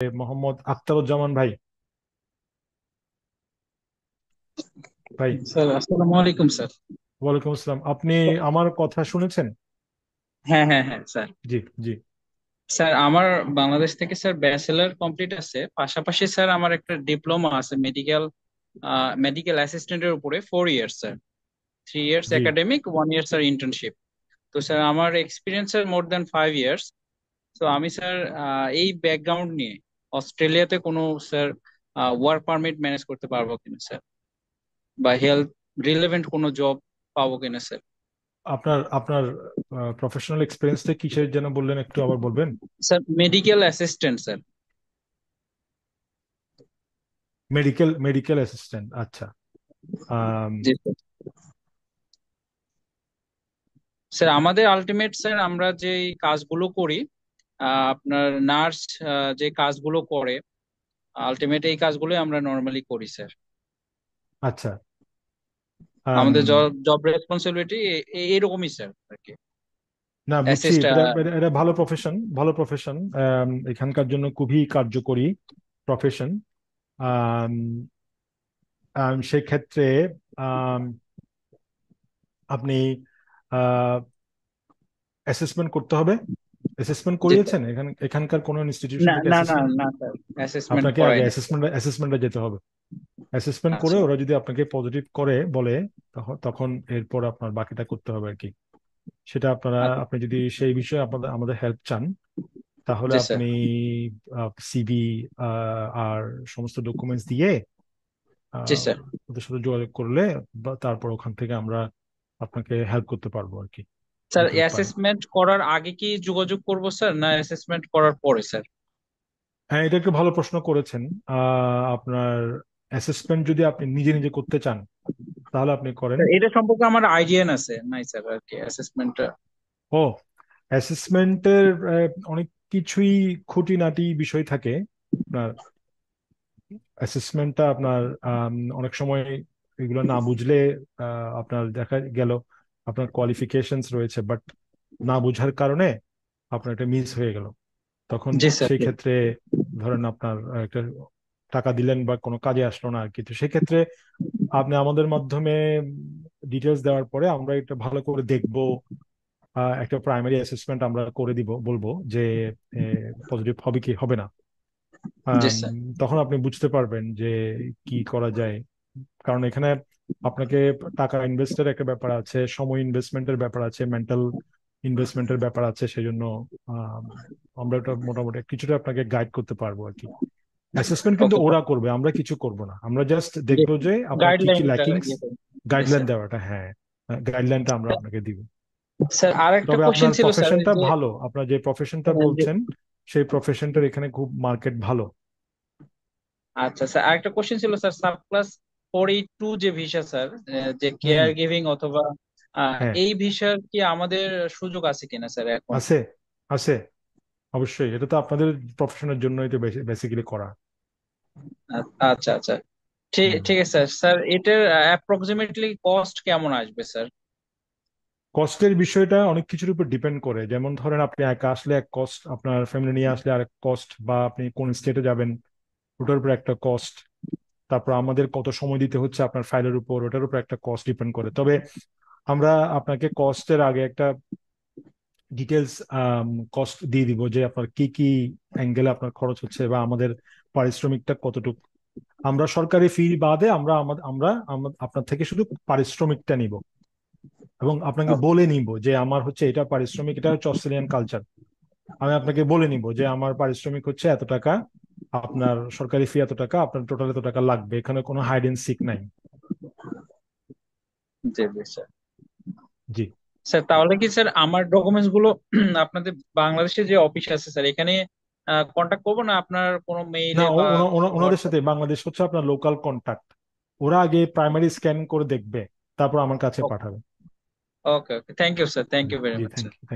মোহাম্মদ আখতারুজ্জামান ভাই। ভাই, স্যার আসসালামু আলাইকুম স্যার। ওয়ালাইকুম আসসালাম। আপনি আমার কথা শুনেছেন? হ্যাঁ হ্যাঁ হ্যাঁ স্যার। জি, জি, স্যার আমার বাংলাদেশ থেকে স্যার ব্যাচেলর কমপ্লিট আছে, পাশাপাশি স্যার আমার একটা ডিপ্লোমা আছে মেডিকেল মেডিকেল অ্যাসিস্ট্যান্টের উপরে 4 ইয়ার্স স্যার। 3 ইয়ার্স জি। একাডেমিক, 1 ইয়ার স্যার ইন্টার্নশিপ। তো স্যার আমার experience sir more than 5 years. তো আমি স্যার এই ব্যাকগ্রাউন্ড নিয়ে অস্ট্রেলিয়াতে কোনো স্যার ওয়ার্ক পারমিট ম্যানেজ করতে পারবো কিনা স্যার, বা হেলথ রিলেভেন্ট কোনো জব পাবো কিনা স্যার। আপনার আপনার প্রফেশনাল এক্সপিরিয়েন্সটা কিসের যেন বললেন, একটু আবার বলবেন? Sir medical assistant sir. Medical medical assistant, আচ্ছা। আম, জি স্যার। স্যার আমাদের আলটিমেট স্যার আমরা যে কাজগুলো করি, আপনার নার্স যে কাজগুলো করে, আলটিমেট এই কাজগুলো আমরা নর্মালি করি স্যার। আচ্ছা। আম, আমাদের জব রেসপন্সিবিলিটি এরকমই স্যার আর কি। না, বুঝছি। অ্যাসিস্ট। এটা এটা এটা ভালো প্রফেশন, ভালো প্রফেশন। এখানকার জন্য খুবই কার্যকরী প্রফেশন। সেক্ষেত্রে আম, আপনি অ্যাসেসমেন্ট করতে হবে। অ্যাসেসমেন্ট জি স্যার। করিয়েছেন এখানকার কোনো ইনস্টিটিউশন না থেকে না না অ্যাসেসমেন্ট? না স্যার, অ্যাসেসমেন্ট আপনাকে আগে করাই না স্যার। অ্যাসেসমেন্টে যেতে হবে। অ্যাসেসমেন্ট করে আচ্ছা ওরা যদি আপনাকে পজিটিভ করে বলে, তখন এরপর আপনার বাকিটা করতে হবে আর কি। সেটা আচ্ছা। আপনি যদি সেই বিষয়ে আমাদের হেল্প চান, তাহলে জি স্যার। আপনি সিভি আর সমস্ত ডকুমেন্টস দিয়ে জি আহ, স্যার। ওদের সাথে যোগাযোগ করলে, বা তারপর ওখান থেকে আমরা আপনাকে হেল্প করতে পারবো আর কি, স্যার দিতে পারি। অ্যাসেসমেন্ট করার আগে কি যোগাযোগ করব স্যার, না অ্যাসেসমেন্ট করার পরে স্যার? হ্যাঁ, এটা একটু ভালো প্রশ্ন করেছেন। আপনার অ্যাসেসমেন্ট যদি আপনি নিজে নিজে করতে চান, তাহলে আপনি করেন। স্যার, এটা সম্পর্কে আমার আইডিয়া আছে নাই স্যার আর কি অ্যাসেসমেন্টটা। ও, অ্যাসেসমেন্টের অনেক কিছুই খুঁটিনাটি বিষয় থাকে। আপনার অ্যাসেসমেন্টটা আপনার অনেক সময় এগুলো না বুঝলে আপনার দেখা গেল আপনার কোয়ালিফিকেশনস রয়েছে, বাট না বুঝার কারণে আপনার এটা মিস হয়ে গেল। তখন জি স্যার। সেই ক্ষেত্রে ধরেন আপনার একটা টাকা দিলেন বা কোনো কাজে আসলো না আর কি। তো সেক্ষেত্রে আপনি আমাদের মাধ্যমে ডিটেলস দেওয়ার পরে আমরা এটা ভালো করে দেখব। একটা প্রাইমারি অ্যাসেসমেন্ট আমরা করে দিব, বলবো যে পজিটিভ হবে কি হবে না। জি আম, স্যার। তখন আপনি বুঝতে পারবেন যে কি করা যায়। কারণ এখানে আপনাকে টাকা ইনভেস্টের একটা ব্যাপার আছে, সময় ইনভেস্টমেন্টের ব্যাপার আছে, মেন্টাল ইনভেস্টমেন্টের ব্যাপার আছে। সেই জন্য আম, আমরা এটা মোটামুটি কিছুটা আপনাকে গাইড করতে পারবো আর কি। অ্যাসেসমেন্ট কিন্তু ওকে স্যার। ওরা করবে, আমরা কিছু করব না। আমরা জাস্ট জি, দেখবো যে আপনার কি কি গাইডলাইনটা ল্যাকিংস, ইয়ে করুন। জি গাইডলাইন স্যার। দেওয়াটা, হ্যাঁ। গাইডলাইনটা আমরা আপনাকে দিব। স্যার আর একটা তবে কোশ্চেন আপনার ছিল স্যার, ওই প্রফেশনটা যে ভালো, আপনার যে প্রফেশনটা যে বলছেন সেই প্রফেশনটার এখানে খুব মার্কেট ভালো। আচ্ছা স্যার, আরেকটা কোশ্চেন ছিল স্যার, সাব ক্লাস 482 যে ভিসা স্যার, যে হুম। কেয়ার গিভিং অথবা হ্যাঁ, এই ভিসার কি আমাদের সুযোগ আছে কিনা স্যার এখন? আছে, আছে, অবশ্যই। এটা তো আপনাদের প্রফেশনের জন্যই তো বেসিক্যালি করা। আচ্ছা আচ্ছা। ঠিক হুম। ঠিক আছে স্যার। স্যার এটার অ্যাপ্রক্সিমেটলি কস্ট কেমন আসবে স্যার? কস্টের বিষয়টা অনেক কিছুর উপর ডিপেন্ড করে। যেমন ধরেন আপনি একা আসলে এক কস্ট, আপনার ফ্যামিলি নিয়ে আসলে আরেক কস্ট, বা আপনি কোন স্টেটে যাবেন ওটার উপর একটা কস্ট। তারপর আমাদের কত সময় দিতে হচ্ছে আপনার ফাইলের উপর, ওটার উপর একটা কস্ট ডিপেন্ড করে। তবে আমরা আপনাকে কস্টের আগে একটা ডিটেলস কস্ট দিয়ে দিব, যে আপনার কি কি অ্যাঙ্গেলে আপনার খরচ হচ্ছে, বা আমাদের পারিশ্রমিকটা কতটুকু। আমরা সরকারি ফি বাদে আমরা আপনার থেকে শুধু পারিশ্রমিকটা নিব, এবং আপনাকে Okay. বলে নিব যে আমার হচ্ছে এটা পারিশ্রমিক। এটা হচ্ছে অস্ট্রেলিয়ান কালচার। আমি আপনাকে বলে নিব যে আমার পারিশ্রমিক হচ্ছে এত টাকা, আপনার সরকারি ফি এত টাকা, আপনার টোটাল এত টাকা লাগবে। এখানে কোনো হাইড এন্ড সিক নাই। জি জি স্যার। জি। স্যার তাহলে কি স্যার আমার ডকুমেন্টস গুলো আপনাদের বাংলাদেশে যে অফিস আছে স্যার এখানে কন্টাক্ট করবো, না আপনার কোনো না, মেইলে বা ওনাদের হোয়াটসঅ্যাপ? সাথে, বাংলাদেশ হচ্ছে আপনার লোকাল কন্ট্যাক্ট। ওরা আগে প্রাইমারি স্ক্যান করে দেখবে, তারপর আমার কাছে পাঠাবে। Okay okay, thank you sir, thank you very জি, মাচ থ্যাংক স্যার। ইউ।